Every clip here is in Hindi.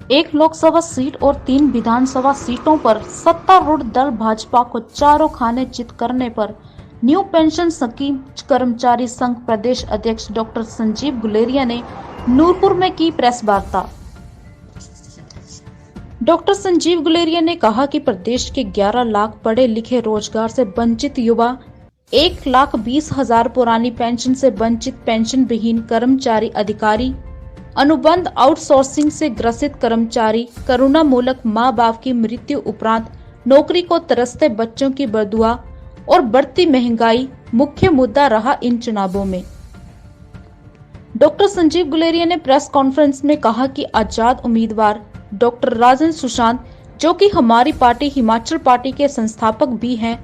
एक लोकसभा सीट और 3 विधानसभा सीटों पर सत्तारूढ़ दल भाजपा को चारों खाने चित करने पर न्यू पेंशन स्कीम कर्मचारी संघ प्रदेश अध्यक्ष डॉक्टर संजीव गुलेरिया ने नूरपुर में की प्रेस वार्ता। डॉक्टर संजीव गुलेरिया ने कहा कि प्रदेश के 11 लाख पढ़े लिखे रोजगार से वंचित युवा, 1,20,000 पुरानी पेंशन से वंचित पेंशन विहीन कर्मचारी अधिकारी, अनुबंध आउटसोर्सिंग से ग्रसित कर्मचारी, करुणा मूलक माँ बाप की मृत्यु उपरांत नौकरी को तरसते बच्चों की बदुआ और बढ़ती महंगाई मुख्य मुद्दा रहा इन चुनावों में। डॉक्टर संजीव गुलेरिया ने प्रेस कॉन्फ्रेंस में कहा कि आजाद उम्मीदवार डॉक्टर राजन सुशांत, जो कि हमारी पार्टी हिमाचल पार्टी के संस्थापक भी हैं,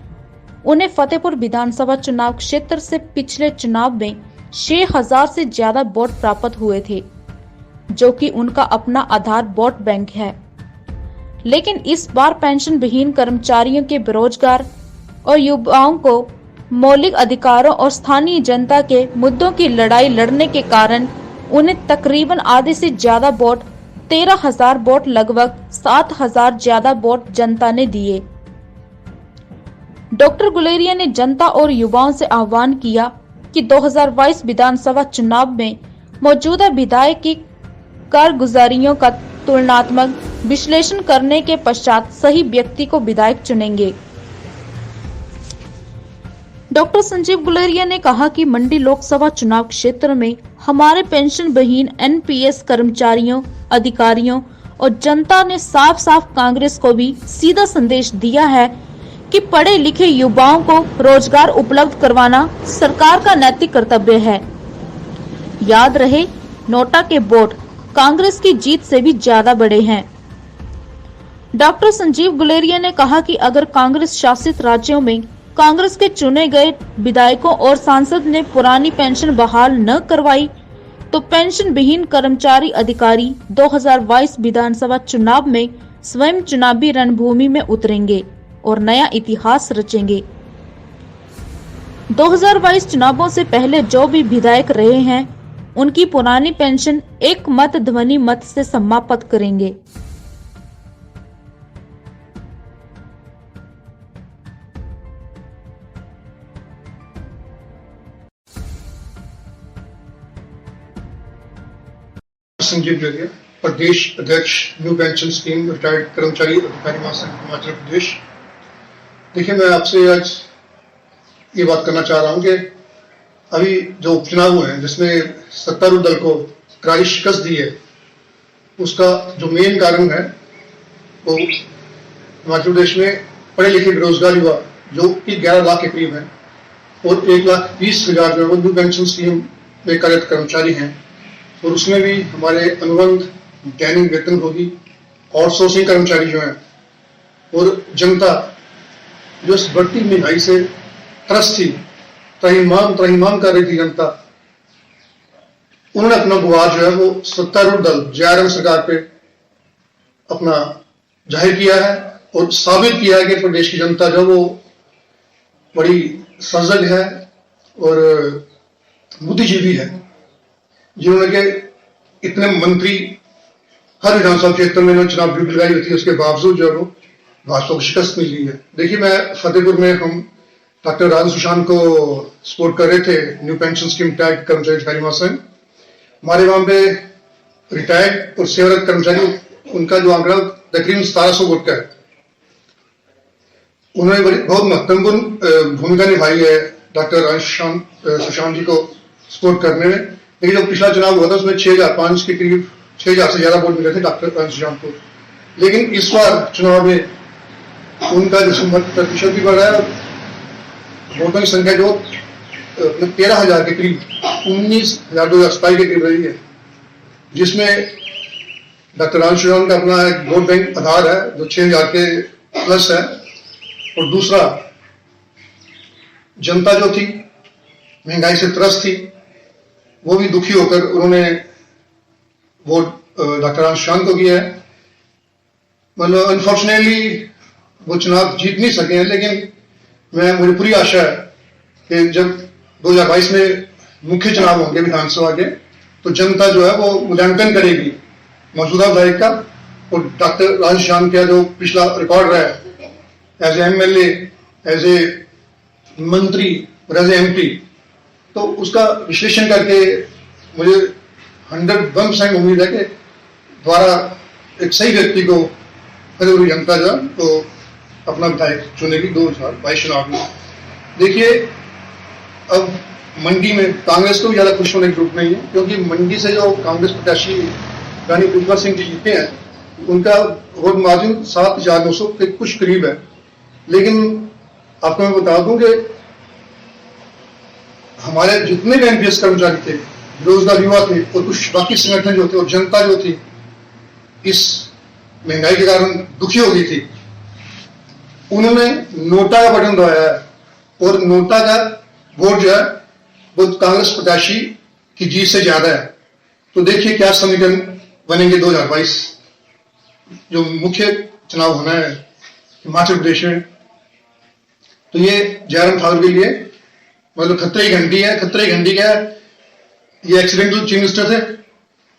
उन्हें फतेहपुर विधानसभा चुनाव क्षेत्र से पिछले चुनाव में 6,000 से ज्यादा वोट प्राप्त हुए थे, जो कि उनका अपना आधार वोट बैंक है। लेकिन इस बार पेंशन विहीन कर्मचारियों के बेरोजगार और युवाओं को मौलिक अधिकारों और स्थानीय जनता के मुद्दों की लड़ाई लड़ने के कारण उन्हें तकरीबन आधे से ज्यादा वोट, 13,000 वोट, लगभग 7,000 ज्यादा वोट जनता ने दिए। डॉक्टर गुलेरिया ने जनता और युवाओं से आह्वान किया कि 2022 विधानसभा चुनाव में मौजूदा विधायक की कारगुजारियों का तुलनात्मक विश्लेषण करने के पश्चात सही व्यक्ति को विधायक चुनेंगे। डॉक्टर संजीव गुलेरिया ने कहा कि मंडी लोकसभा चुनाव क्षेत्र में हमारे पेंशन विहीन एनपीएस कर्मचारियों, अधिकारियों और जनता ने साफ साफ कांग्रेस को भी सीधा संदेश दिया है कि पढ़े लिखे युवाओं को रोजगार उपलब्ध करवाना सरकार का नैतिक कर्तव्य है। याद रहे, नोटा के वोट कांग्रेस की जीत से भी ज्यादा बड़े हैं। डॉक्टर संजीव गुलेरिया ने कहा कि अगर कांग्रेस शासित राज्यों में कांग्रेस के चुने गए विधायकों और सांसद ने पुरानी पेंशन बहाल न करवाई तो पेंशन विहीन कर्मचारी अधिकारी 2022 विधानसभा चुनाव में स्वयं चुनावी रणभूमि में उतरेंगे और नया इतिहास रचेंगे। 2022 चुनावों से पहले जो भी विधायक रहे हैं, उनकी पुरानी पेंशन एक मत ध्वनि मत से समाप्त करेंगे। संजीव गुलेरिया, प्रदेश अध्यक्ष न्यू पेंशन स्कीम रिटायर्ड कर्मचारी अधिकारी महासंघ हिमाचल प्रदेश। देखिए, मैं आपसे आज ये बात करना चाह रहा हूँ कि अभी जो उपचुनाव हुए हैं जिसमें सत्तारूढ़ दल को करारी शिकस्त दी है, उसका जो मेन कारण है वो हिमाचल प्रदेश में पढ़े लिखे बेरोजगार युवा जो कि 11 लाख के करीब हैं और 1,20,000 जो न्यू पेंशन स्कीम में कार्यरत कर्मचारी हैं, और उसमें भी हमारे अनुबंध दैनिक वेतन होगी, आउटसोर्सिंग कर्मचारी जो हैं और जनता जो इस बढ़ती महंगाई से त्रस्त थी, त्रहीमाम कर रही थी जनता, उन्होंने अपना गुहार जो है वो सत्तारूढ़ दल जयराम सरकार पे अपना जाहिर किया है और साबित किया है कि प्रदेश की जनता जो वो बड़ी सजग है और बुद्धिजीवी है, जिन्होंने के इतने मंत्री हर विधानसभा क्षेत्र में उन्होंने चुनाव ड्यूटी लगाई हुई थी, उसके बावजूद जो है वो भाजपा को शिकस्त मिली है। देखिए, मैं फतेहपुर में हम डॉक्टर राजन सुशांत को सपोर्ट कर रहे थे, न्यू पेंशन स्कीम रिटायर्ड कर्मचारी अधिकारी महासंघ। हमारे वहां पे रिटायर्ड और सेवारत कर्मचारी, उनका जो आंकड़ा तकरीबन 1700 वोट का है। उन्होंने बहुत महत्वपूर्ण भूमिका निभाई है डॉक्टर राजन सुशांत जी को सपोर्ट करने में। लेकिन जो पिछला चुनाव हुआ था उसमें 6,005 के करीब 6,000 से ज्यादा वोट मिले थे डॉक्टर सुशांत को। लेकिन इस बार चुनाव में उनका जो मत प्रतिशत भी बढ़ रहा है और वोटों की संख्या जो 13,000 के करीब 19,227 के करीब रही है, जिसमें डॉक्टर राजन सुशांत का अपना एक वोट बैंक आधार है जो 6,000 के प्लस है, और दूसरा जनता जो थी महंगाई से त्रस्त थी, वो भी दुखी होकर उन्होंने वोट डॉक्टर राजन सुशांत को किया है। मतलब अनफॉर्चुनेटली वो चुनाव जीत नहीं सके हैं, लेकिन मुझे पूरी आशा है कि जब 2022 में मुख्य चुनाव होंगे विधानसभा के, तो जनता जो है वो मूल्यांकन करेगी मौजूदा विधायक का और डॉक्टर राजश्याम का जो पिछला रिकॉर्ड रहा है एज एमएलए, एज ए मंत्री और एज एमपी, तो उसका विश्लेषण करके मुझे 101% उम्मीद है कि द्वारा एक सही व्यक्ति को फतेहपुर जनता जो तो अपना विधायक चुनेगी 2022 चुनाव में। देखिए, अब मंडी में कांग्रेस को भी ज्यादा खुश होने की जरूरत नहीं है, क्योंकि मंडी से जो कांग्रेस प्रत्याशी रानी दुर्गा सिंह जी जीते हैं उनका वोट मार्जिन 7,900 के कुछ करीब है। लेकिन आपको मैं बता दूं कि हमारे जितने भी एनपीएस कर्मचारी थे, बेरोजगार युवा थे और कुछ बाकी संगठन जो थे और जनता जो थी इस महंगाई के कारण दुखी हो गई थी, उन्होंने नोटा का बटन दबाया है और नोटा का वोट जो है वो कांग्रेस प्रत्याशी की जीत से ज्यादा है। तो देखिए क्या समीकरण बनेंगे 2022 जो मुख्य चुनाव होना है हिमाचल प्रदेश में। तो ये जयराम ठाकुर के लिए मतलब खतरे की घंटी है। खतरे की घंटी क्या है? ये एक्सीडेंटल चीफ मिनिस्टर थे,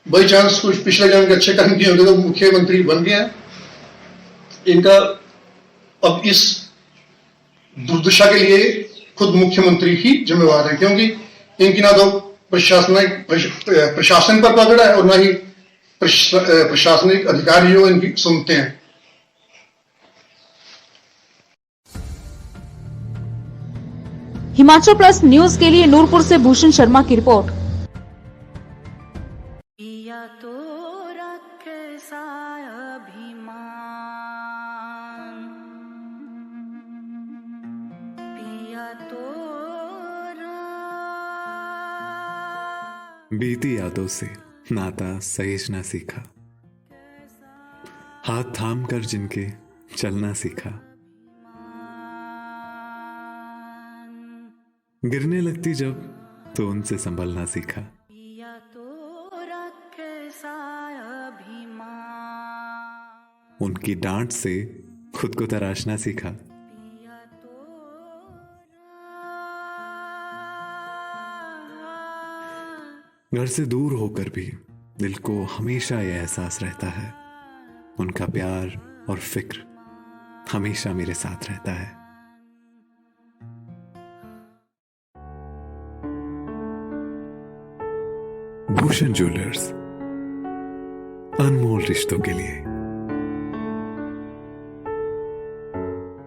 बाई चांस कुछ पिछले जन्म के अच्छे कर्म किए होंगे तो मुख्यमंत्री बन गए हैं। इनका अब इस दुर्दशा के लिए खुद मुख्यमंत्री ही जिम्मेवार है, क्योंकि इनकी ना तो प्रशासन पर पकड़ है और ना ही प्रशासनिक अधिकारी जो इनकी सुनते हैं। हिमाचल प्लस न्यूज के लिए नूरपुर से भूषण शर्मा की रिपोर्ट। पिया तो कैसा अभिमान, पिया तो बीती यादों से नाता सहेजना सीखा, हाथ थाम कर जिनके चलना सीखा, गिरने लगती जब तो उनसे संभलना सीखा, पिया तो कैसा अभिमान, उनकी डांट से खुद को तराशना सीखा, पिया तो घर से दूर होकर भी दिल को हमेशा यह एहसास रहता है, उनका प्यार और फिक्र हमेशा मेरे साथ रहता है। भूषण ज्वेलर्स, अनमोल रिश्तों के लिए।